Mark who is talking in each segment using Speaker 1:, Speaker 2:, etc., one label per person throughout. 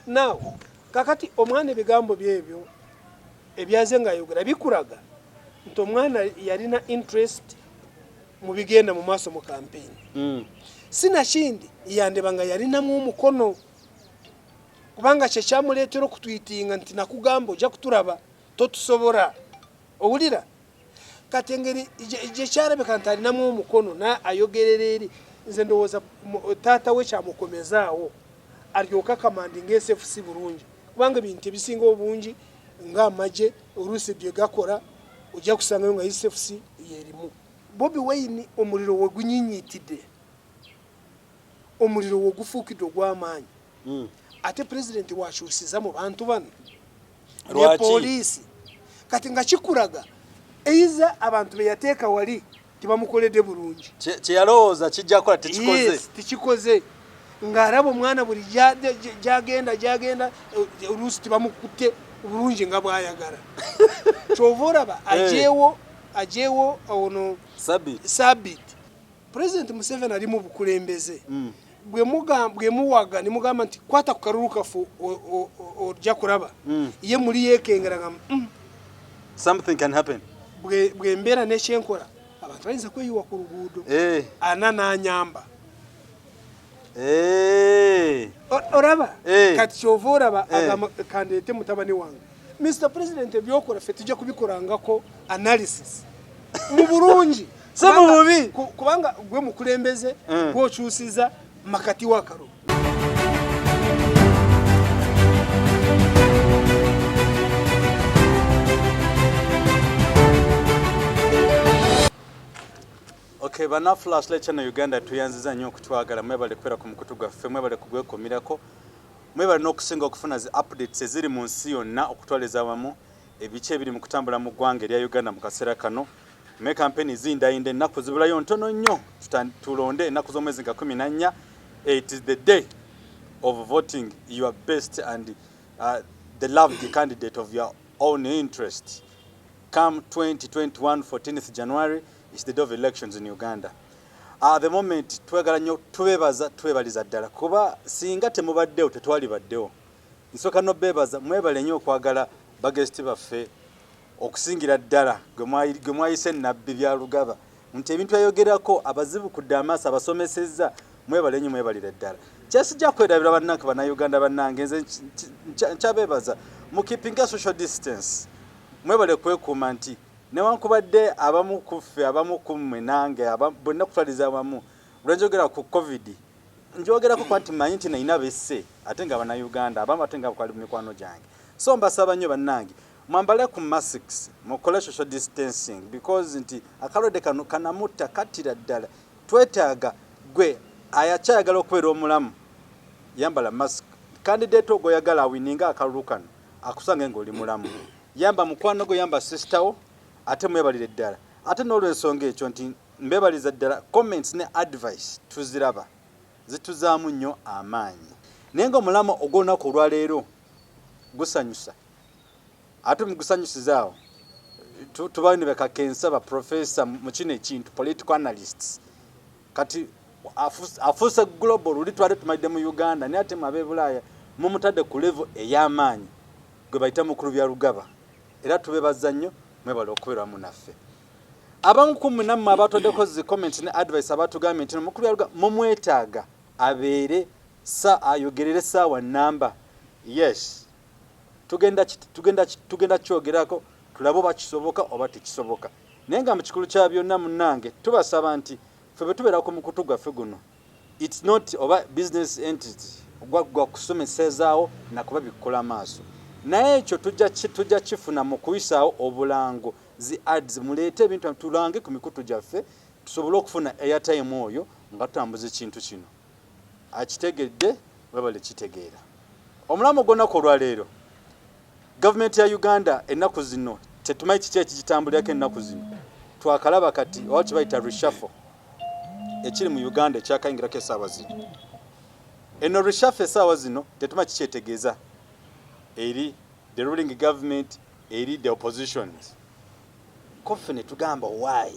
Speaker 1: now kakati omwana ebigambo byebyo ebyaze nga ayogera bikulaga nti omwana yalina interest mu bigenda mu maaso mu campaign. Sina kindi yandeba nga yalinamu omukono kubanga kye kyamuleetera okutwitinga nti nakugamba ojja kutulaba totusobora owulira kati engeri gye kyalabika nti alinamu omukono na ayogerera eri nze ndowooza taata we kyamukomezaawo alyoka kamandinga SFC bulungi kubanga ebintu ebisinga obungi ng'amagye oluusi bye gakola ojja kusangayo nga SFC yerimu. Bobi Wine omuliro we gunyinyiitidde, omuliro we gufuukidde ogw'amaanyi. Ate pulezidenti wakyusiza mu bantu bano ne poliisi kati nga kikulaga eiza abantu be yateeka wali tibamukoledde bulungi
Speaker 2: kye yalowooza kijja kukola
Speaker 1: tekikoze ng'alaba omwana buli gyagenda oluusi tibamukutte bulungi nga bw'ayagala. Kyova olaba ajeewo ono Sabit President Museveni ali mu bukulembeze bwe muwaga ne mugamba nti kwata ku kalulu kafu ojja kulaba ye muli yeekengera nga
Speaker 2: something can happen.
Speaker 1: Bwe mbeera n'ekyenkola abantu bayinza kweyiwa ku luguudo ana n'anyamba oraba kati kyova olaba kandeete mutabani wange Mr. President ebyokola ffe tujja kubikolangako analysis mu bulungi kubanga gwe mukulembeze gwokyusiza makati wa kalo.
Speaker 2: Okay, bana flash lecture na Uganda tuyanziza nnyo okutwagala mwebale kwera ku mukutu gwaffe mwebale kugwekomirako mwebale n'okusinga okufuna zi updates eziri mu nsi yonna okutwaliza awamu ebice ebiri mu kutambula mu ggwanga erya Uganda mu kaseera kano. Me campaign zindayinde ennaku zibulayo ntono nnyo tulonde ennaku z'omwezi nga 14. It is the day of voting your best and the loved candidate of your own interest. Come 2021 14th January is the day of elections in Uganda. At the moment twegala nnyo twebaliza ddala kuba singa temubaddewo tetwali baddewo. Nsooka no bebaza mwebale nnyo okwagala bagesti baffe okusingira ddala gwe mwayise nabbi byarugaba nti ebintu ayogerako abazibu kudde amaaso abasomesezza mwebale nnyo mwebalire ddala. Kyesijja kwerabira bannange bannayuganda bannange nze nkyabeebaza mukipinga social distance mwebale kwekuuma nti newankubadde abamu kuffe abamu kummwe nange bonna kutwaliza awamu olwenjogera ku covid njogerako kwa nti manyi nti nayina besse ate nga bannayuganda abamu ate nga kwali mu mikwano gyange so mbasaba nnyo bannange mwambale ku masks mukole social distancing because nti akalwadde kano kanamutta kattira ddala twetaaga gwe ayakyayagala okubeera omulamu yambala mask candidate ogwo yagala awininga akalulu kano akusange ng'oli mulamu yamba mukwano gwo yamba sister wo ate mwebalire ddala ate n'olwensonga ekyo nti mbebaliza ddala comments ne advice tuziraba zituzaamu nnyo amaanyi naye nga omulamu ogw'olunaku olwaleero gusanyusa ate mugusanyusizaawo tubayo ne bakakensa baprofesa mu kino ekintu political analysts kati afuuse global luli twali tumalidde mu Uganda naye ate mu ab'ebulaaya mumutadde ku level ey'amaanyi gwe bayita mukulu byarugaba era tubebaza nnyo mwebale okubeera wamu naffe. Abamu ku mmwe nammwe abatwaddeko zi comments ne advice abatugambye nti mukulu byarugaba mumwetaaga abeere ayogerere ssaawa nnamba. Yes, tugenda kyogerako tulabe oba kisoboka oba tekisoboka naye nga mu kikulu kya byonna munnange tubasaba nti ffe bwe tubeera ku mukutu gwaffe guno it's not oba business entity gwa kusomesezaawo nakuba bikukola maaso naye ekyo tujja kifuna mu kuyisaawo obulango zi ads muleete ebintu tulange ku mikutu gyaffe tusobole okufuna airtime oyo nga tutambuza ekintu kino akitegedde webale kitegeera. Omulamu gw'onaku olwaleero gavumenti ya Uganda ennaku zino tetumanyi kiki ekigitambulirako ennaku zino twakalaba kati oba kibayita reshuffle ekiri mu Uganda ekyakayingirako essaawa zino. Eno reshuffle essaawa zino tetumanyi kiki etegeeza eri the ruling government eri the oppositions. Koffe ne tugamba why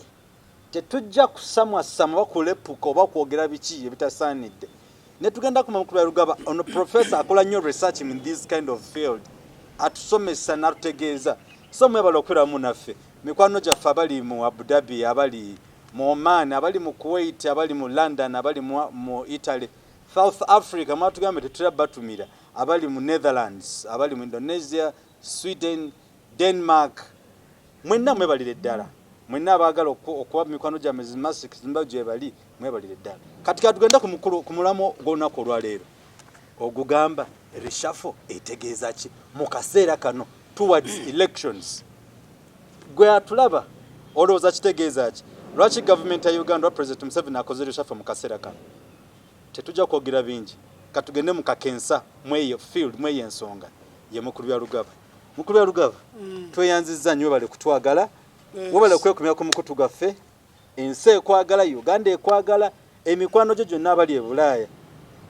Speaker 2: tetujja kusamwasama oba kulepuka oba kwogera biki ebitasaanidde ne tugenda ku makulu byarugaba ono professor akola nnyo research in this kind of field atusomesa n'atutegeeza so mwebala okweramu naffe mikwano gyaffe abali mu Abu Dhabi abali mu Oman abali mu Kuwait abali mu London abali mu Italy South Africa mwatugambe tetulaba batumira abali mu Netherlands abali mu Indonesia Sweden Denmark mwenna mwebalire ddala mwenna abaagala okuba mikwano gya Masic zimba gye bali mwebalire ddala kati katugenda ku mulamo gw'olunaku olwaleero ogugamba reshuffle etegeeza ki mu kaseera kano towards elections gwe atulaba olowooza kitegeeza ki lwaki government ya Uganda President Museveni akoze reshuffle mu kaseera kano tetujja kwogera bingi katugende mu kakensa mweyo field mweyo ensonga ye mukulu byarugaba tweyanzizza nnyo bale kutwagala wabale kwekumya ku mukutu gaffe ensi ekwagala Uganda ekwagala emikwano gyo gyonna abali e Bulaaya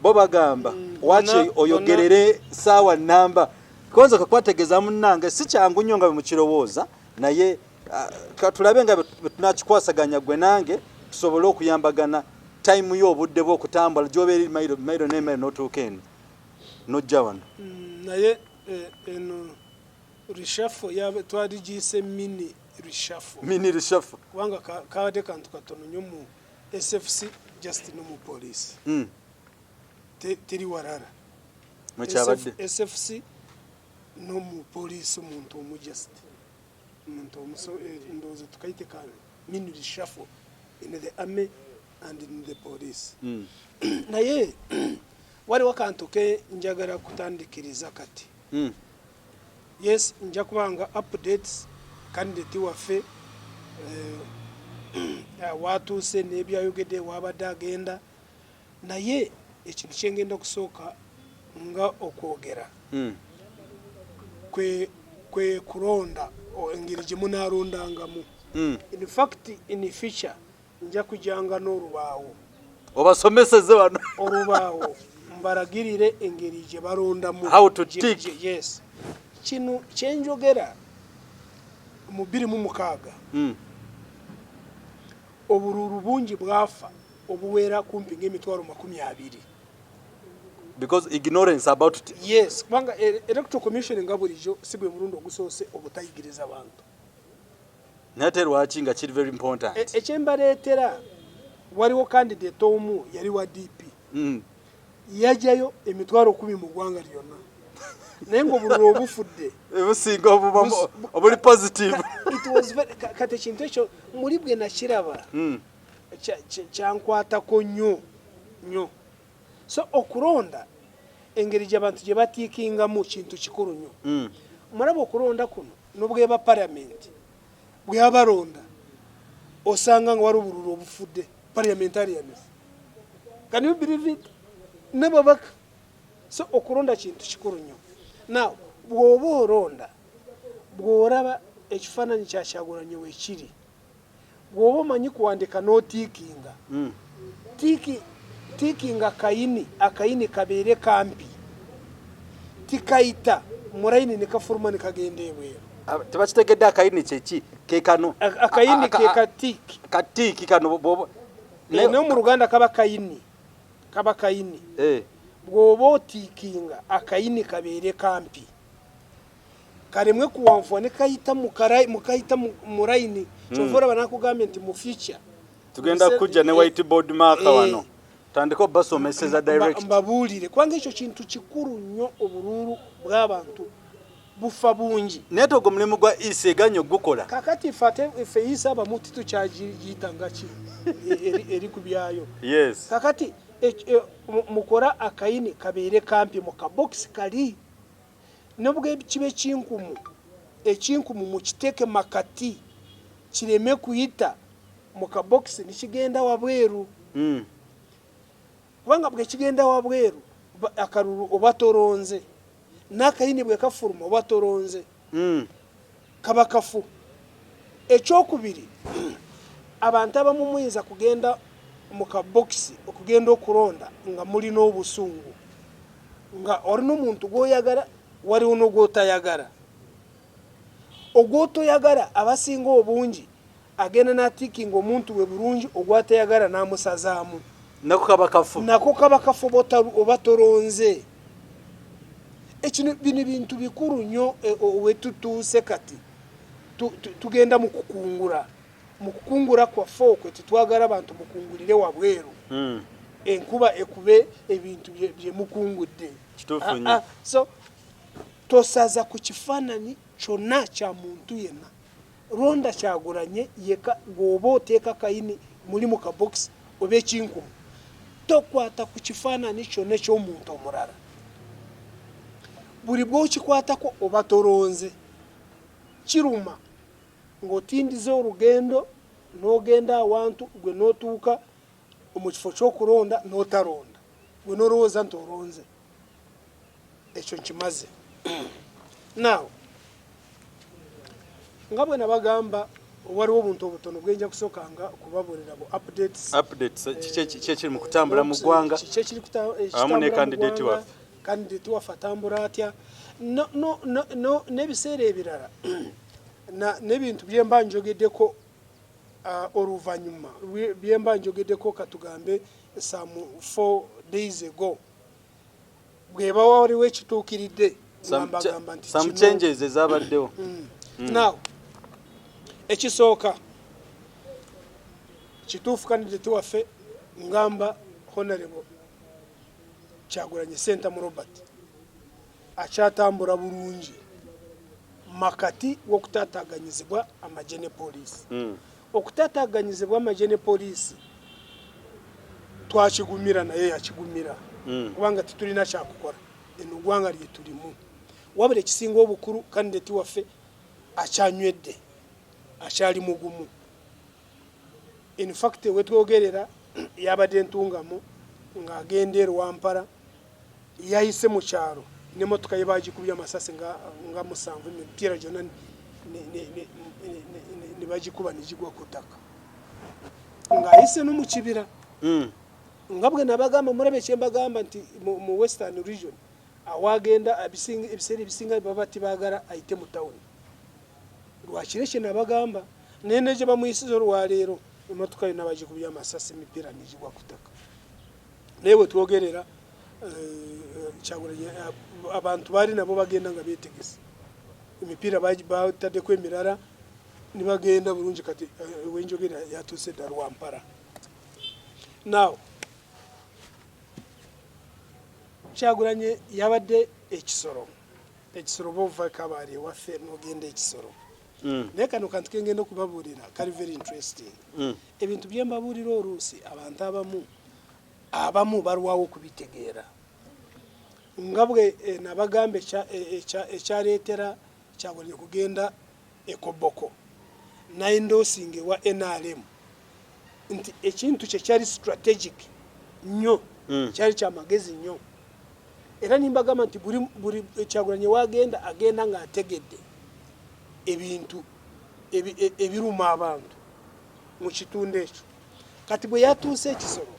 Speaker 2: bo bagamba wachi oyogerere sawa namba konza kakwategeeza munnange si kyangu nnyo nga bwe mukirowooza naye katulabe nga tunakikwasaganya gwe nange tusobole okuyambagana time yo obudde bw'okutambula gy'obeera mailo n'emailo n'otuuka eno n'ojja wano
Speaker 1: naye eno reshuffle twaligiyise mini reshuffle kubanga kabadde kantu katono nnyo mu SFC just no mu police teri warara
Speaker 2: mwekyabadde
Speaker 1: SFC no mu police omuntu omu just ndowooza tukayite ka mini reshuffle in the army and in the police naye waliwo kantu ke njagala kutandikiriza kati yes nja kubanga updates candidate waffe watuuse n'ebyayogedde wabadde agenda naye ekintu kyengenda kusooka nga okwogera kwe kulonda engeri gye munaalondangamu in fact in future nja kujanga n'olubaawo
Speaker 2: obasomeseze wano
Speaker 1: olubaawo mbaragirire engeri gye balondamu
Speaker 2: how to tick
Speaker 1: yes kino kyenjogera mu 2006 obululu bungi bwafa obuwera kumpi ng'emitwalo 20
Speaker 2: because ignorance about it.
Speaker 1: Yes kubanga electoral commission nga bulijjo si bwe mulundi ogusoose obutayigiriza bantu
Speaker 2: nate lwaki nga kiri very important
Speaker 1: ekyembaleetera waliwo candidate omu yali wa DP yajayo emitwalo 10 mu ggwanga lyonna naye ng'obululu obufudde
Speaker 2: ebusinga obuli positive
Speaker 1: it was very kati ekintu ekyo muli bwe nakiraba kyankwatako nnyo so okulonda engeri gy'abantu gye batiikingamu kintu kikulu nnyo mulaba okulonda kuno n'obweba parliament bwe abalonda osanga nga wali obululu obufudde parliamentarians can you believe it nebabaka so okulonda kintu kikulu nnyo now bw'oba olonda bw'olaba ekifaananyi kya Kyagulanyi weekiri bw'oba omanyi kuwandika n'otiikinga tiikinga akayini kabeere kampi tikayita mulayini ne kafuluma ne kagenda ebweru
Speaker 2: tebakitegedde akayini kyeki kekano
Speaker 1: akayini ke
Speaker 2: katiiki kano
Speaker 1: naye mu Luganda kaba kayini bw'oba otiikinga akayini kabeere kampi kalemwe kuwanvuwa ne kayita mukayita mu layini kyova olaba nakugambye nti mu future
Speaker 2: tugenda kujja ne whiteboard marker wano tandika basomeseza direct
Speaker 1: mbabuulire kubanga ekyo kintu kikulu nnyo obululu bw'abantu bufa bungi
Speaker 2: naye ogwo mulimu gwa isi eganyo gukola
Speaker 1: kakati ife isi abamu titukyagiyita nga ki eri ku byayo
Speaker 2: yes
Speaker 1: kakati mukora akayini kabeere kampi mu kabokisi kali nobwe kibe ekinkumu mukiteeke makati kireme kuyita mu kabokisi nikigenda wabweru kubanga bwe kigenda wabweru akalulu oba toronze n'akayini bwe kafuluma oba toronze kaba kafu ekyokubiri abantu abamu muyinza kugenda mu kabokisi okugenda okulonda nga mulina obusungu nga olina omuntu gw'oyagala waliwo n'ogw'otayagala ogw'otoyagala abasinga obungi agenda n'atiikinga omuntu we bulungi ogw'atayagala n'amusazaamu
Speaker 2: nako kaba kafu obatoronze ekino bino bintu bikuru nnyo wetutuuse kati tugenda mu kukungura kwaffe okwe titwagala abantu mukungulire wabweru enkuba ekube ebintu bye mukungudde so tosaza ku kifaananyi kyonna kya muntu yenna ronda kyagulanye yeka bw'oba oteeka kayini muli mu kabokisi oba ekinkumu tokwata ku kifaananyi kyonna eky'omuntu omulala buli bw'okikwatako oba toronze kiruma ng'otindiza olugendo n'ogenda awantu gwe n'otuuka mu kifo ky'okulonda n'otalonda gwe n'olowooza nti olonze ekyo nkimaze now nga bwe nabagamba waliwo obuntu obutono bwenja kusookanga kubabuulira bu updates kiki mu kutambula mu ggwanga awamu ne candidate waffe
Speaker 1: kandidate waffe atambula atya n'ebiseera ebirala n'ebintu byemba njogeddeko oluvannyuma byemba njogeddeko katugambe some 4 days ago bweba waliwo ekituukiridde ngambagamba nti
Speaker 2: some changes ezabaddewo
Speaker 1: now ekisooka kituufu kandidate waffe ngamba honorable Kyagulanyi Ssentamu Robert akyatambula bulungi makati w'okutaataaganyizibwa amagye ne poliisi okutaataaganyizibwa amagye ne poliisi twakigumira naye yakigumira kubanga titulina kyakukola eno ggwanga lye tulimu wabula ekisinga obukulu kandidate waffe akyanywedde akyali mugumu in fact wetwogerera yabadde ntungamu ng'agenda erwampala yayise mu kyalo n'emmotoka ye bagikubye amasasi nga 7 emipiira gyonna ne bagikuba ne gigwa ku ttaka ng'ayise no mu kibira nga bwe nabagamba mulabe ekyembagamba nti mu western region awagenda ebiseera ebisinga baba tibaagala ayite mu tawuni lwakire kye nabagamba naye ne gye bamuyisiza olwaleero emmotoka yonna bagikubye amasasi emipiira ne gigwa ku ttaka naye bwe twogerera Kyagulanyi abantu baali nabo bagenda nga beetegese emipiira bataddeko emirala ne bagenda bulungi kati wenjogera yatuuse dda Lwampala now Kyagulanyi yabadde ekisoro bova kabaali ewaffe n'ogenda ekisoro naye kano kantu kengenda okubabuulira kali very interesting ebintu bye mbabuulira oluusi abantu abamu balwawo okubitegeera nga bwe nabagamba ekyaleetera Kyagulanyi kugenda ekoboko naendosing ewa NRM nti ekintu kye kyali strategic nnyo kyali kyamagezi nnyo era nimbagamba nti buli Kyagulanyi wagenda agenda ng'ategedde ebintu ebiruma abantu mu kitundu ekyo kati bwe yatuuse ekisoro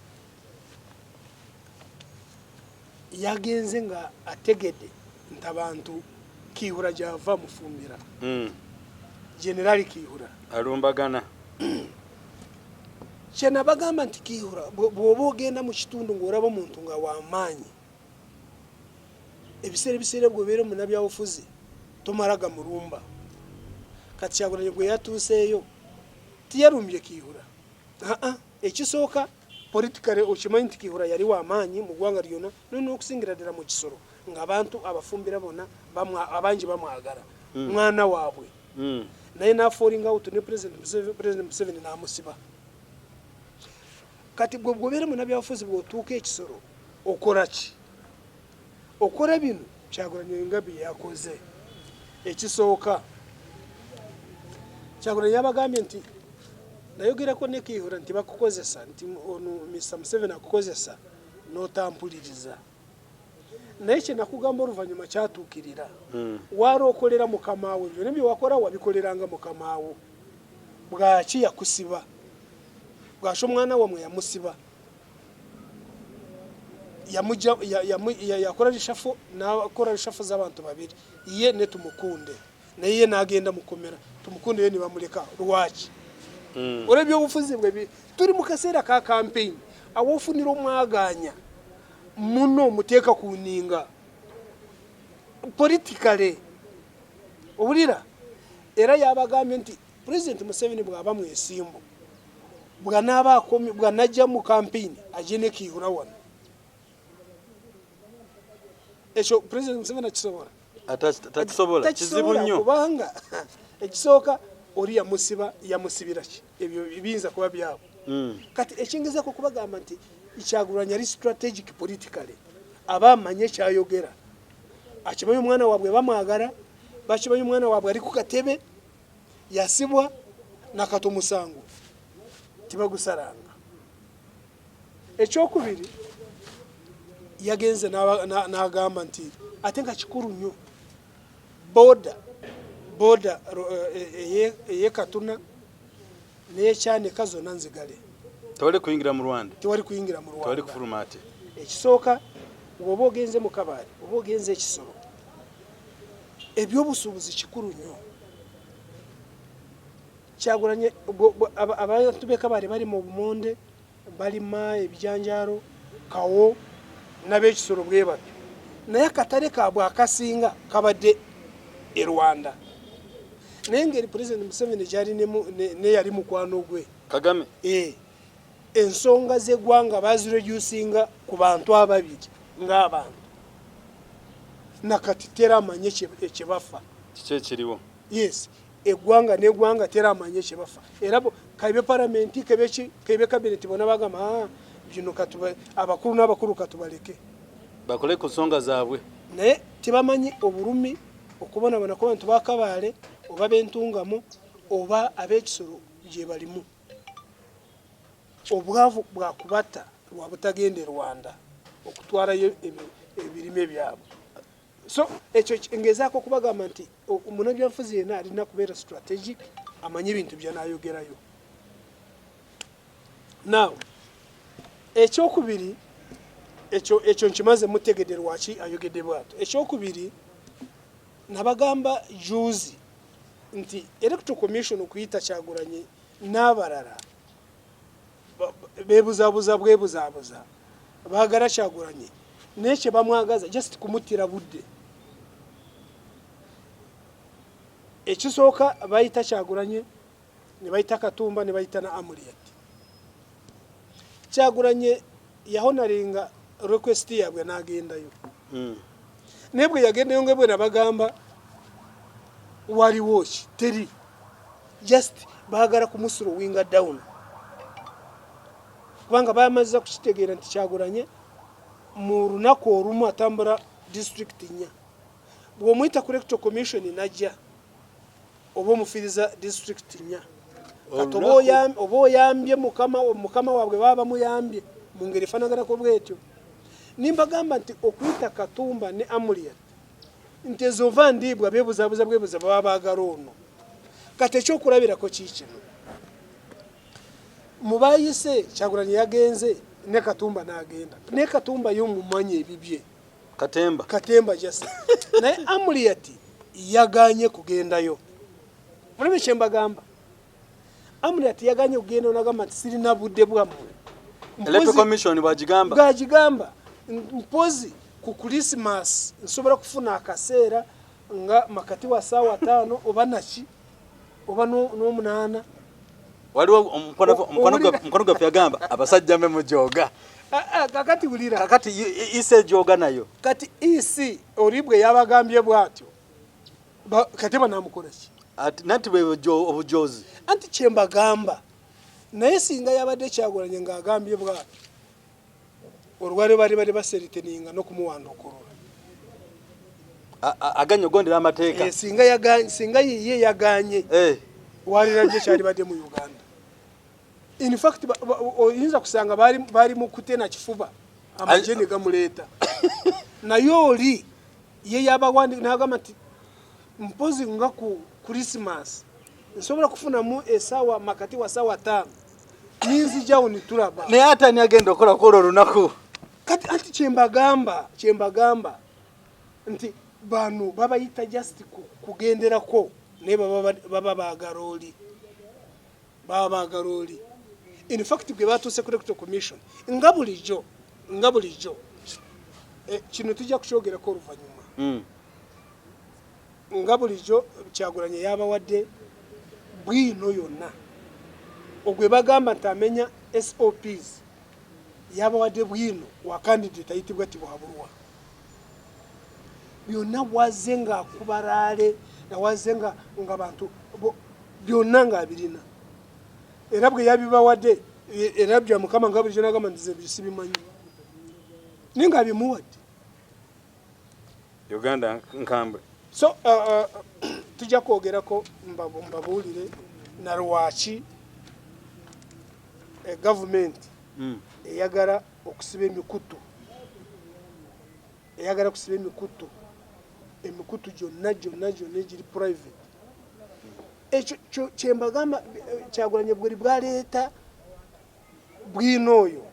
Speaker 1: yagenze nga ategedde nti abantu Kiihura gyava mufumbira generali Kiihura
Speaker 2: alumbagana
Speaker 1: kyena bagamba nti Kiihura bw'oba ogenda mu kitundu ng'olaba omuntu nga w'amaanyi ebiseera bw'obeera munnabyabufuzi tomalaga mulumba kati Kyagulanyi bwe yatuuseeyo tiyalumbye Kiihura ekisooka politically okimanyi nti Kiihura yali w'amaanyi mu ggwanga lyonna n'okusingira ddala mu kisoro ng'abantu abafumbira bonna abangi bamwagala mwana waabwe naye n'afalling out ne President Museveni n'amusiba kati bw'obeera munnabyabufuzi bw'otuuka ekisoro okola ki okola bino Kyagulanyi nga bye yakoze ekisooka Kyagulanyi yabagambye nti nayogerako ne Kiihura nti bakukozesa nti ono Mr. Museveni akukozesa n'otampuliriza naye kye nakugamba oluvannyuma kyatuukirira waalookolera mukamaawo byonna bye wakola wabikoleranga mukamaawo bwaki yakusiba bwaki omwana wamwe yamusiba yakola lishafu n'akola lishafu z'abantu babiri ye ne Tumukunde naye ye n'agenda mukomera Tumukunde ye ne bamuleka lwaki olw'ebyobufuzi bwe tuli mu kaseera ka campaign awofunira omwaganya muno muteeka ku nninga politically obulira era yabagambye nti President Museveni bw'aba mwesimbu bw'anajja mu campaign agene kiyura wano ekyo President Museveni akisobola
Speaker 2: takisobola kizibu nnyo
Speaker 1: kubanga ekisooka oli yamusibira ki ebyo biyinza kuba byabo kati ekingezaako kubagamba nti Kyagulanyi yali strategic politically aba amanye kyayogera akimanyi omwana waabwe bamwagala bakimanyi omwana waabwe ali ku katebe yasibwa nakato musango tibagusalanga ekyokubiri yagenze n'agamba nti ate nga kikulu nnyo boda eyekatuna n'ekyanika zonna nzigale
Speaker 2: tewali kuyingira mu Rwanda
Speaker 1: tewali kufuluma ate ekisooka oba ogenze mu Kabaale oba ogenze ekisoro ebyobusuubuzi kikulu nnyo Kyagulanyi abantu b'e Kabaale bali mu bumonde balima ebijanjaalo kawo n'ab'ekisoro bwe batyo naye akatale kaabwe akasinga kabadde e Rwanda naye ngeri President Museveni gyali neyali mukwano gwe
Speaker 2: Kagame
Speaker 1: ensonga z'eggwanga bazireducinga ku bantu ababiri ng'abantu nakati teramanye kyebafa
Speaker 2: kiki ekiriwo
Speaker 1: yes eggwanga n'eggwanga teramanye kyebafa era kaibe paramenti kaibe kabineti bona bagamba bino abakulu n'abakulu katubaleke
Speaker 2: bakole ku nsonga zaabwe
Speaker 1: naye tebamanyi obulumi okubonabona ku bantu ba Kabaale oba b'entungamo oba ab'ekisoro gye balimu obwavu bwakubata lwa butagenda e Rwanda okutwalayo ebirime byabwe so ekyo ngezaako okubagamba nti omunabyanfuzi yenna alina kubeera strategic amanye ebintu byanayogerayo now ekyokubiri ekyo nkimaze mutegedde lwaki ayogedde bwato ekyokubiri nabagamba juzi nti electoral commission okuyita Kyagulanyi n'abalala bebuzabuza baagala Kyagulanyi nekye bamwagaza just kumutira budde ekisooka bayita Kyagulanyi ne bayita Katumba ne bayita na Amuriat Kyagulanyi yahonalinga request yabwe n'agendayo naye bwe yagendayo ngebwe nabagamba waliwo ki teri just baagala kumusuro winga down kubanga bamaze kukitegeera nti Kyagulanyi mu lunaku olumu atambula district 4 bw'omuyita ku electoral commission najja oba omufiriza district 4 oba oyambye mukama waabwe baba muyambye mu ngeri efanaganako bwetyo nimbagamba nti okuyita Katumba ne Amuriat nti ezo nva ndiibwa bebuzabuza baba baagala ono kati ekyokulabirako kiikino mubayise Kyagulanyi yagenze ne Katumba n'agenda ne Katumba y'omumanyi ebibye Katemba jasa naye Amuriat yaganye kugendayo mulebe kyembagamba Amuriat yaganye kugenda onagamba nti sirina budde bwammwe
Speaker 2: electoral commission
Speaker 1: bwagigamba mpozi ku Christmas nsobola kufuna akaseera nga makati wa saawa 5 oba naki oba n'omunana
Speaker 2: waliwo omukono gaffe yagamba abasajja mbe mujoga
Speaker 1: kakati bulira
Speaker 2: kakati ise joga nayo
Speaker 1: kati isi olibwe yabagambye bwatyo kati banamukola ki
Speaker 2: nati bwe obujozi
Speaker 1: anti kyembagamba naye singa yabadde Kyagulanyi ng'agambye bwatyo olwali bali baseriteninga n'okumuwandukulula
Speaker 2: aganye ogondera amateeka
Speaker 1: singa ye yaganye walira gye kyali badde mu Uganda in fact oyinza kusanga bali mu kutena kifuba amagye ne gamuleeta naye oli ye yabawandi n'agamba nti mpozi nga ku Christmas nsobola kufunamu esaawa makati wa saawa 5 ninzijawo nitulaba
Speaker 2: naye ate ni agenda okola kola olunaku
Speaker 1: kati anti kyembagamba nti bano babayita just kugenderako naye baba baagala oli in fact bwe batuuse ku electoral commission nga bulijjo kino tujja kushogerako oluvannyuma nga bulijjo Kyagulanyi yabawadde bwino yonna ogwe bagamba nti amenya SOPs yabawadde bwino wa candidate ayitibwa Tibwabulwa byonna bwaze nga akubalaale nawaze nga bantu byonna nga abirina era bwe yabibawadde era bya Mukama nga bulijjo nagamba nti ze bisibimanyi ninga bimuwadde
Speaker 2: Uganda nkambwe
Speaker 1: so tujja kwogerako mbabuulire na lwaki gavumenti eyagala okusiba emikutu emikutu gyonna egiri private ekyo kyembagamba Kyagulanyi bweri bwaleeta bwino oyo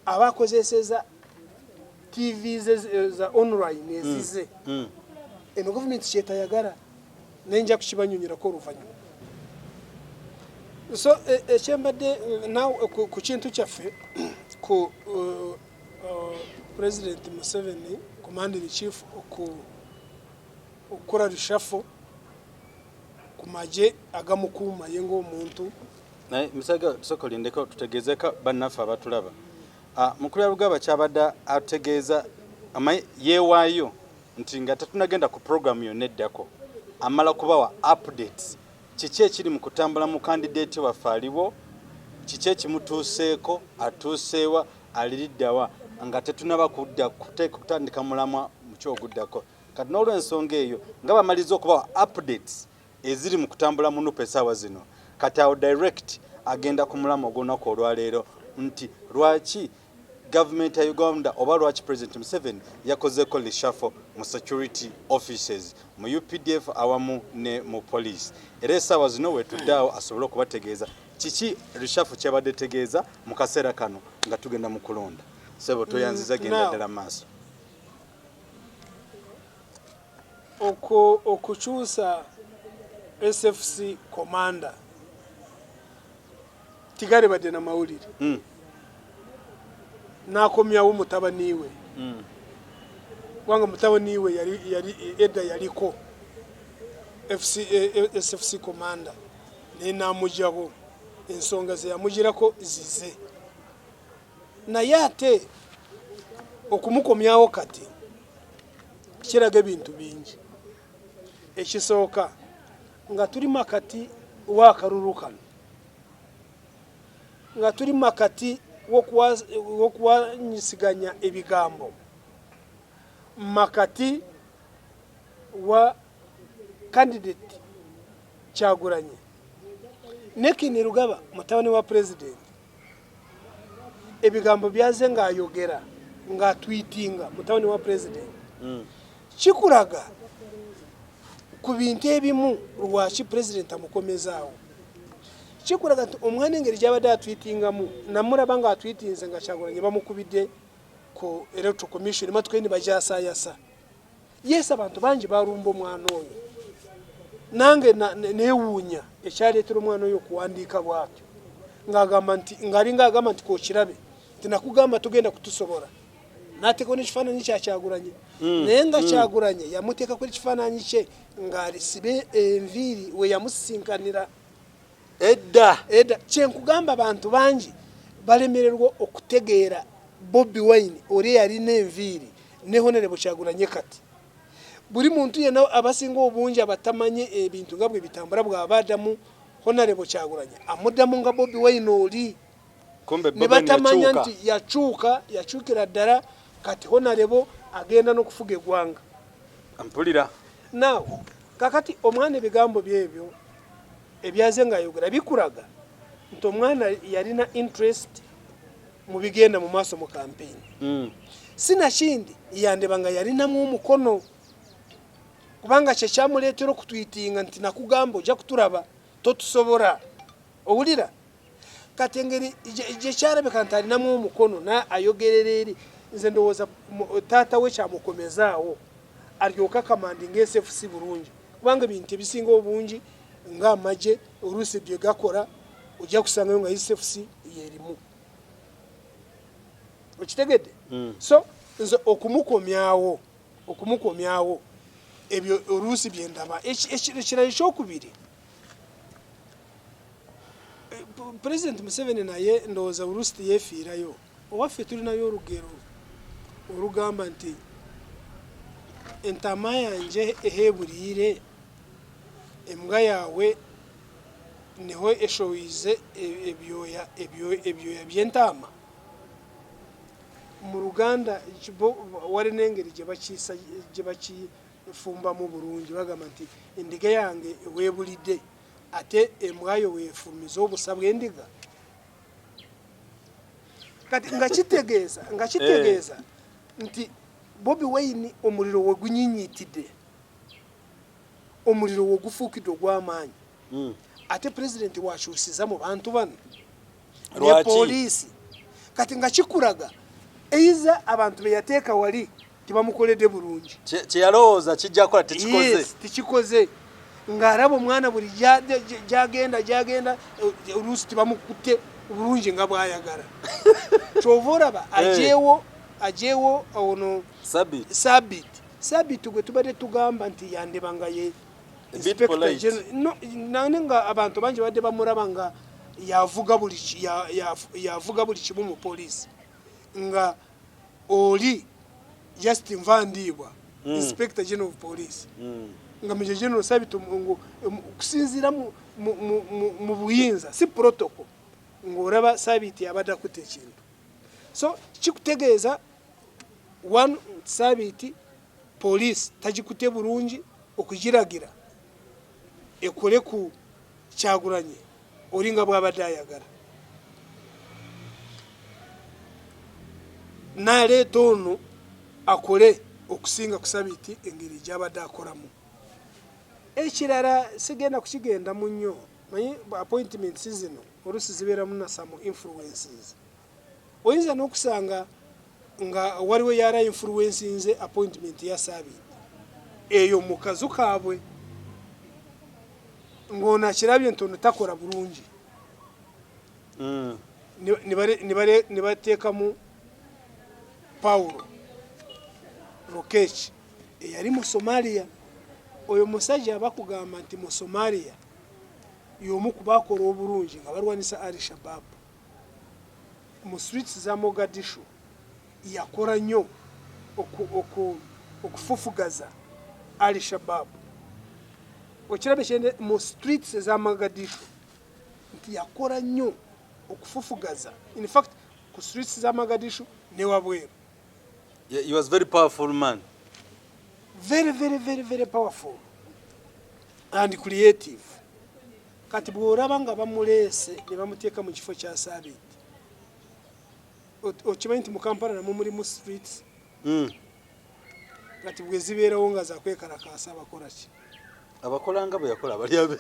Speaker 1: abakozeseza TV za online ezize eno gavumenti kyetayagala nenja kukibanyonyerako oluvannyuma so ekyembadde nawe ku kintu kyaffe ku President Museveni Commander in Chief okukola reshuffle ku maje agamukuuma ye ng'omuntu
Speaker 2: naye misaga sokolindeko tutegeezeka bannaffe abatulaba mukulu byarugaba kyabadde ategeeza yeewaayo nti nga tetunagenda ku program yonna eddako amala kubawa updates kiki ekiri mu kutambula mu candidate waffe aliwo kiki ekimutuuseeko atuuseewa aliriddawa nga tetunaba kutandika mulamwa mu kyoguddako kati n'olw'ensonga eyo nga bamaliza okubawa updates eziri mu kutambula mu nupe essaawa zino kati awo direct agenda ku mulamwa ogw'olunaku olwaleero nti lwaki government ya Uganda oba lwaki President Museveni yakozeko reshuffle mu security offices mu UPDF awamu ne mu police era essaawa zino wetuddeawo asobole okubategeeza kiki reshuffle kyabadde tegeeza mu kaseera kano nga tugenda mu kulonda sebo toyanziza genda ddala maaso
Speaker 1: okukyusa SFC commander tigale badde na mawulire nakomyawo mutabaniwe wanga mutabaniwe yali edda yaliko SFC commander nenamujabo ensonga ze yamugirako zize naye ate okumukomyawo kati kiraga ebintu bingi ekisooka nga tuli makati w'akalulu kano nga tuli makati w'okuwanyisiganya ebigambo makati wa candidate Kyagulanyi nekini Rugaba mutabani wa president ebigambo byaze nga ayogera nga tweetinga mutabani wa president kikulaga ku bintu ebimu lwaki president amukomezaawo kikulaga nti omwana engeri gyabadde atweetingamu namulaba nga atweetinze nga Kyagulanyi bamukubidde ku electoral commission matukaini bajasaayasa yes abantu bangi balumba omwana oyo nange neewuunya ekyaleetera omwana oyo okuwandiika bwatyo ng'alinga agamba nti kokirabe nti nakugamba tugenda kutusobola n'ateekako n'ekifaananyi kya Kyagulanyi naye nga Kyagulanyi yamuteekako ekifaananyi kye ng'alisibe enviiri we yamusinkanira edda kyenkugamba abantu bangi balemererwa okutegeera Bobi Wine oli yalina enviiri ne Honorable Kyagulanyi kati buli muntu yenna abasinga obungi abatamanye ebintu nga bwe bitambula bw'aba addamu Honorable Kyagulanyi amuddamu nga Bobi Wine oli ne batamanya nti yakyukira ddala kati Honorable agenda n'okufuga eggwanga
Speaker 2: ampulira
Speaker 1: naw kakati omwana ebigambo byebyo ebyaze nga ayogera bikulaga nti omwana yalina interest mu bigenda mu maaso mu campaign sinakindi yandeba nga yalinamu omukono kubanga kye kyamuleetera okutwitinga nti nakugamba ojja kutulaba totusobola owulira kati engeri gye kyalabika nti alinamu omukono na ayogerera eri nze ndowooza taata we kyamukomezaawo alyoka kamandinga SFC bulungi kubanga ebintu ebisinga obungi ng'amagye oluusi bye gakola ojja kusangayo nga SFC yerimu okitegedde so nze okumukomyawo ebyo oluusi byendaba ekirala ekyokubiri President Museveni naye ndowooza oluusi teyeefiirayo owaffe tulinayo olugero olugamba nti entaama yange eheebuliire embwa yawe niho eshowize ebyoya by'entaama mu Luganda wali n'engeri gye bakifumbamu bulungi bagamba nti endiga yange weebulidde ate embwa yo weefumiza obusa bw'endiga kati nga kitegeeza nti Bobi Wine omuliro we gunyinyiitidde omuliro we gufuukidde ogw'amaanyi ate pulezidenti wakyusiza mu bantu bano ne poliisi kati nga kikulaga eiza abantu be yateeka wali tibamukoledde bulungi
Speaker 2: kyeyalowooza kijja kukola
Speaker 1: tekikoze ng'araba omwana buli gyagenda oluusi tibamukutte bulungi nga bw'ayagala kyova olaba ajeewo ono sabiti gwe tubadde tugamba nti yandeba nga ye nane nga abantu bangi badde bamulaba nga yavuga buli kimu mu poliisi nga oli Justin Vandiibwa Inspector General of Police nga Major General Sabiti kusinziira mu buyinza si protocol ng'olaba Sabiti abadde akutte ekintu so kikutegeeza one Sabiti police tagikutte bulungi okugiragira ekole ku Kyagulanyi olinga bw'abadde ayagala naleeta ono akole okusinga ku Sabiti engeri gy'abadde akolamu ekirala sigenda kukigendamu nnyo manyi appointments zino oluusi zibeeramu na some influences oyinza n'okusanga nga waliwo yara influencinze appointment ya Sabiti eyo mu kazu kaabwe ng'ono akirabye nti ono takola bulungi ne bateekamu Paulo Lokech eyali mu Somalia oyo musajja abakugamba nti mu Somalia y'omu ku bakola obulungi nga balwanisa Al-Shabaab mu streets za Mogadishu yakola nnyo okufufugaza Al-Shabaab okirabe kyende mu streets za Mogadishu nti yakola nnyo okufufugaza in fact ku streets za Mogadishu ne wabweru.
Speaker 2: He was very powerful man.
Speaker 1: Very powerful and creative. Kati bw'olaba nga bamuleese ne bamuteeka mu kifo kya Sabiti okimanyi nti mu Kampala namwo mulimu streets kati bwe zibeerawo nga zakwekalakaasa abakola ki
Speaker 2: abakola nga bwe yakola bali abe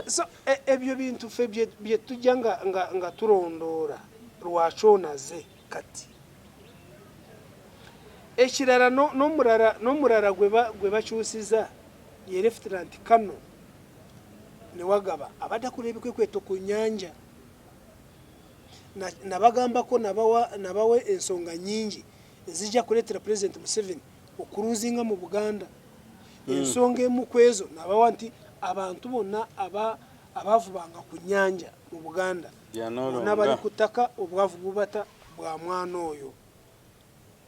Speaker 1: so ebyo bintu ffe bye tujja nga tulondoola lwaki onaze kati ekirala n'omulala gwe bakyusiza ye Lieutenant Kano ne Wagaba abadde akola ebikwekweto ku nnyanja nabagambako nabawe ensonga nnyingi ezijja kuleetera President Museveni okuluzinga mu Buganda ensonga emu ku ezo nabawa nti abantu bonna abavubanga ku nnyanja mu Buganda n'abali ku ttaka obwavu bubata bwa mwana oyo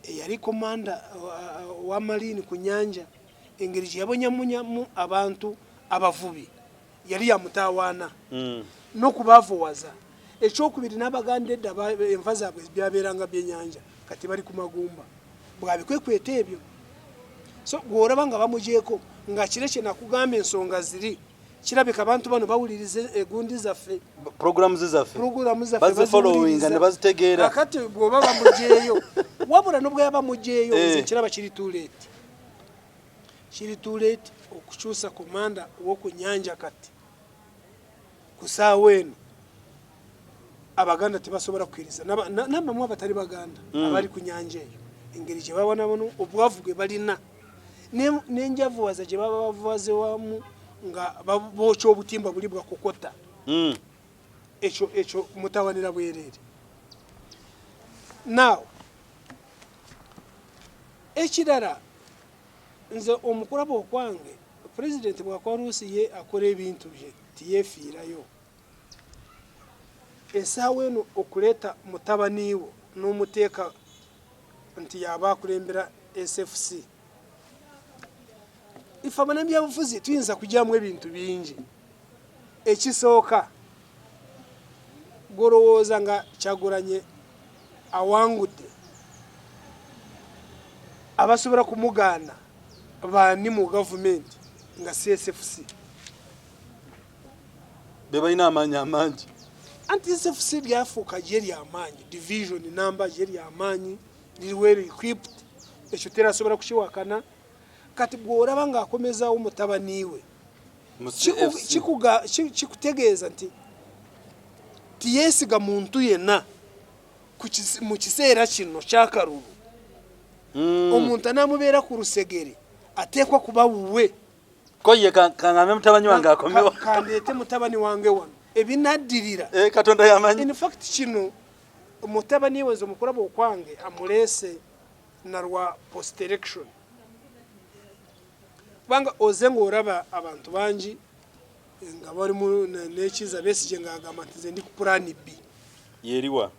Speaker 1: eyali komanda wa Marine ku nnyanja engeri gye yabonyamunyamu abantu abavubi yali yamutaawaana n'okubaavuwaza ekyokubiri n'Abaganda edda enva zaabwe byabeeranga byennyanja kati bali ku magumba bwabikwekweta ebyo so bw'olaba nga bamugyeko nga kire kye nakugamba ensonga ziri kirabika abantu bano bawuliriza egundi zaffe
Speaker 2: programu zaffe bazifollowinga ne bazitegeera
Speaker 1: kati bw'oba bamugyeyo wabula n'obwe yaba mugyeyo nze kiraba kiri too late okukyusa komanda w'oku nnyanja kati ku ssaawa eno Abaganda tebasobola kukkiriza n'abamu abatali Baganda abali ku nnyanja eyo engeri gye babonabono obwavu bwe balina n'enjavuwaza gye baba bavuwaze wamu nga bookya obutimba buli bwakokota ekyo mutawanira bwerere. Now ekirala nze omukulaba okwange president bwakwaluusi ye akola ebintu bye tiyeefiirayo. Essaawa eno okuleeta mutabaniiwo n'omuteeka nti yaba akulembera SFC, ife abanabyabufuzi tuyinza kujyamu ebintu bingi. Ekisooka golowooza nga Kyagulanyi awangudde, abasobola kumugaana baani mu gavumenti nga SFC
Speaker 2: be balina amaanyi amangi.
Speaker 1: Anti SFC lyafuuka gye lyamaanyi, division number gye lyamaanyi, liri well equipped, ekyo terasobola kukiwakana. Kati bw'olaba ng'akomezaawo mutabaniiwe kikutegeeza nti tiyeesiga muntu yenna mu kiseera kino kyakalulu. Omuntu anaamubeera ku lusegere ateekwa kuba wuwe.
Speaker 2: Ko ye kangambe mutabani wange akomewo.
Speaker 1: Kandeete mutabani wange wano. Ebinaddirira.
Speaker 2: Katonda yamanyi.
Speaker 1: In fact kino mutabani we nze omukulaba okwange amuleese na lwa post election. Kubanga oze ng'olaba abantu bangi nga balimu n'ekiza Besigye ng'agamba nti nze ndi ku plan B.
Speaker 2: Yeriwa.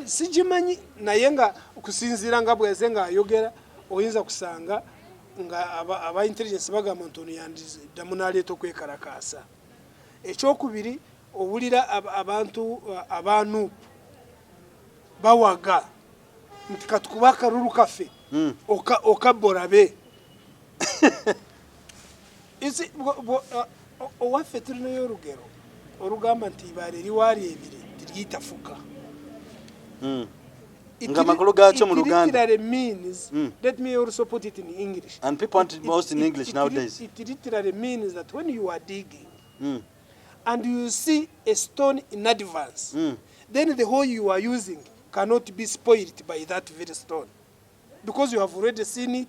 Speaker 1: Sigimanyi naye nga okusinziira nga bweze ng'ayogera oyinza kusanga nga aba intelligence bagamba nti ono yandiddamu n'aleeta okwekalakaasa. Ekyokubiri owulira abantu abaanuupu bawaga nti katukuba akalulu kaffe okabbolabe. Owaffe tulinayo olugero olugamba nti ibaale eriwaali ebiri tiryitafuka. It literally means, let me also put it in English.
Speaker 2: And people want it most in English nowadays.
Speaker 1: It literally means that when you are digging and you see a stone in advance, then the hole you are using cannot be spoiled by that very stone. Because you have already seen it,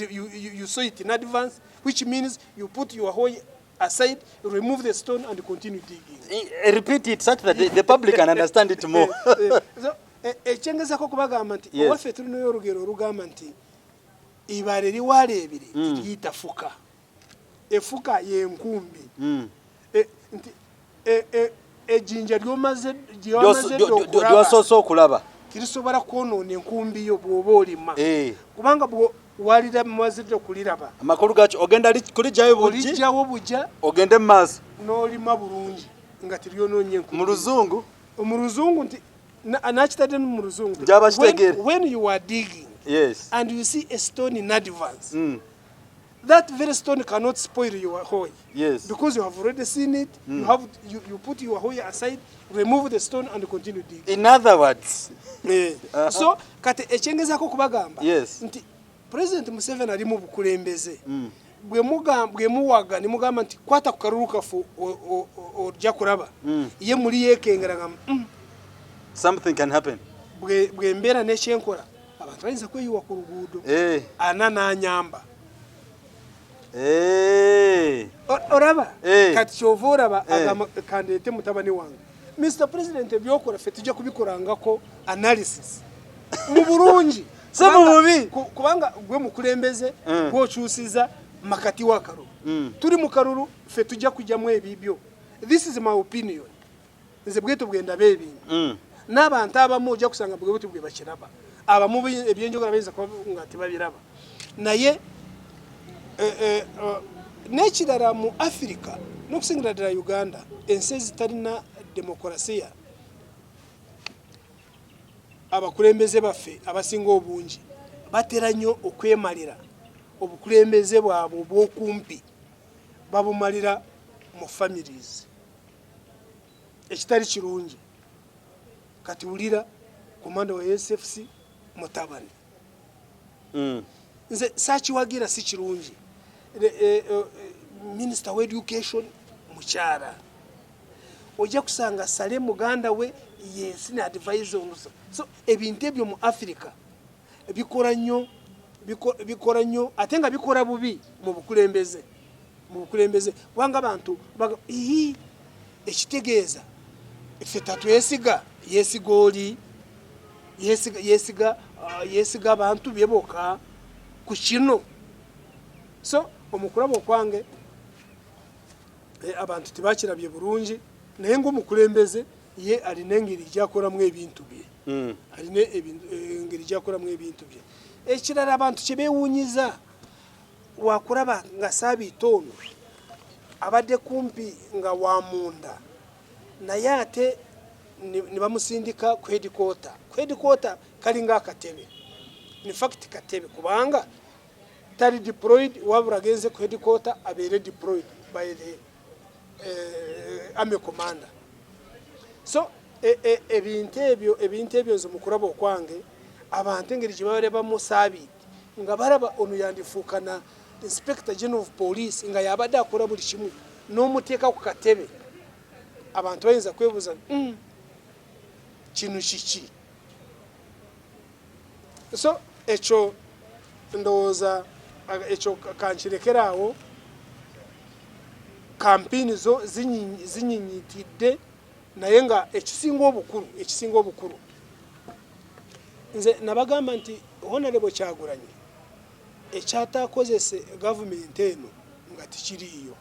Speaker 1: you saw it in advance, which means you put your hole aside, remove the stone and continue digging.
Speaker 2: Repeat it such that the public can understand it more.
Speaker 1: Ekyengezako kubagamba nti owaffe tulinayo olugero olugamba nti ibaale eriwaala ebiri tiryitafuka. Efuka y'enkumbi. Nti ejjinja ly'omaze
Speaker 2: gy'osoose okulaba
Speaker 1: tirisobola kwonoona enkumbi yo bw'oba olima. Kubanga bw'owalira mumaze okuliraba
Speaker 2: amakulu gakyo ogenda kulijjayo bugi,
Speaker 1: olijjawo bujja
Speaker 2: ogende mu maaso
Speaker 1: n'olima bulungi nga tiryonoonye enkumbi.
Speaker 2: Mu luzungu
Speaker 1: Omuluzungu nti nakitadde mu Luzungu. When you are digging and you see a stone in advance, that very stone cannot spoil your hole. Because you have already seen it, you put your hole aside, remove the stone and continue digging.
Speaker 2: In other words,
Speaker 1: so kati ekyengezako kubagamba nti President Museveni ali mu bukulembeze. Bwe muwaga ne mugamba nti kwata ku kalulu kafu ojja kulaba, ye muli yeekengera nga
Speaker 2: something can happen.
Speaker 1: Bwe mbeera n'ekyenkola abantu bayinza kweyiwa ku luguudo ana n'anyamba. Oraba kati kyova oraba kandeete mutabani wange. Mr. President ebyokola ffe tujja kubikolangako analysis mu bulungi
Speaker 2: si mu bubi
Speaker 1: kubanga gwe mukulembeze gwokyusiza makati wa kalulu. Tuli mu kalulu ffe tujja kujjamu ebibyo. This is my opinion. Nze bwetu bwenda b'ebintu. N'abantu abamu ojja kusanga bwetu bwe bakiraba. Abamu ebyenjogera bayinza kuba nga tebabiraba. Naye n'ekirala mu Africa n'okusingira ddala Uganda, ensi ezitalina demokolasiya, abakulembeze baffe abasinga obungi batera nnyo okwemalira obukulembeze bwabwe obw'okumpi babumalira mu families, ekitali kirungi. Kati wulira komanda wa SFC mutabani. Nze saakiwagira si kirungi. Minister wa education mukyala ojja kusanga sale muganda we yensi ne advisor onusa. So ebintu ebyo mu Africa bikola nnyo ate nga bikola bubi mu bukulembeze. Wanga abantu ekitegeeza ife tatwesiga yesiga oli yesiga abantu byeboka ku kino. So omukulabo kwange abantu tibakirabye bulungi naye ng'omukulembeze ye alina engeri gyakoramu ebintu bye. Alina engeri gyakoramu ebintu bye. Ekirala abantu kye beewuunyiza wakuraba nga Saabito ono abadde kumpi nga wa munda naye ate ne bamusindika ku headquarter. Ku headquarter kalinga akatebe. In fact katebe kubanga tali deployed wabula agenze ku headquarter abeere deployed by the army commander. So ebintu ebyo nze mu kulaba okwange abantu engeri gye babaleba mu Saabito nga baraba ono yandifuuka na Inspector General of Police nga yabadde akola buli kimu n'omuteeka ku katebe. Abantu bayinza kwebuuza kino kiki. So ekyo ndowooza ekyo kankirekeraawo. Kampini zo zinyinyitidde naye nga ekisinga obukulu nze nabagamba nti Honorable Kyagulanyi ekyatakozese gavumenti eno nga tikiriiyo.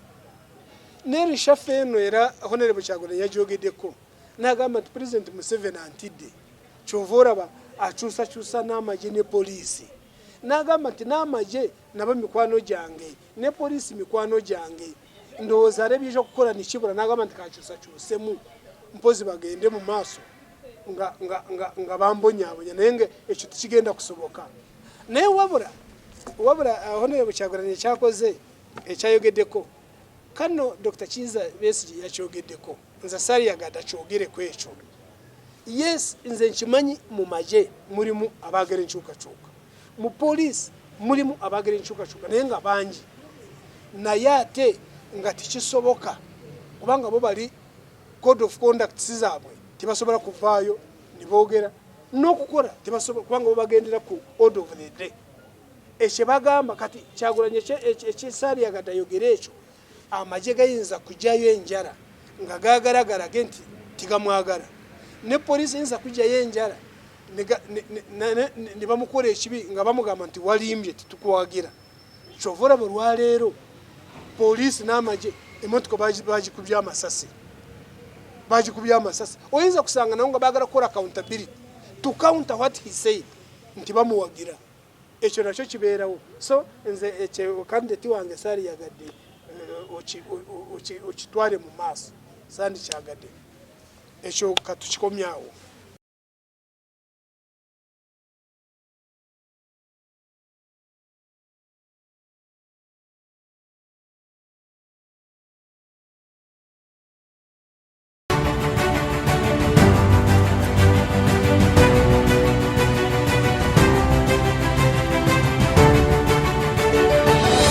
Speaker 1: N'erishafu eno era Honorable Kyagulanyi yagyogeddeko n'agamba nti President Museveni antidde kyova olaba akyusakyusa n'amagye ne poliisi. N'agamba nti n'amagye nabo mikwano gyange ne poliisi mikwano gyange. Ndowooza alebye ekyokukola nikibula n'agamba nti kakyusakyusemu mpozi bagende mu maaso nga bambonyaabonya naye nga ekyo tikigenda kusoboka. Naye wabula Honorable Kyagulanyi ekyakoze ekyayogeddeko kano Dr. Kiza Besigye yakyogeddeko nze saaliyagada kyogereko ekyo. Yes nze nkimanyi mu magye mulimu abaagera enkyukakyuka, mu poliisi mulimu abaagera enkyukakyuka naye nga bangi naye ate nga tikisoboka kubanga bo bali code of conduct zaabwe tibasobola kuvaayo niboogera n'okukola tibasobola kubanga bo bagendera ku order of the day. Ekyo bagamba kati Kyagulanyi ekisaaliyagada yogera ekyo amagye gayinza kujjayo enjala nga gaagalagalage nti tigamwagala ne poliisi yinza kujjayo enjala ne bamukola ekibi nga bamugamba nti walimbye titukuwagira. Kyova olaba olwaleero poliisi n'amagye emmotoka bagikubye amasasi. Oyinza kusanga nabo nga baagala kukola accountability to counter what he said nti bamuwagira. Ekyo nakyo kibeerawo. So nze ekyo kandidati wange saaliyagadde okitwale mu maaso sandikyagadde ekyo katukikomyawo.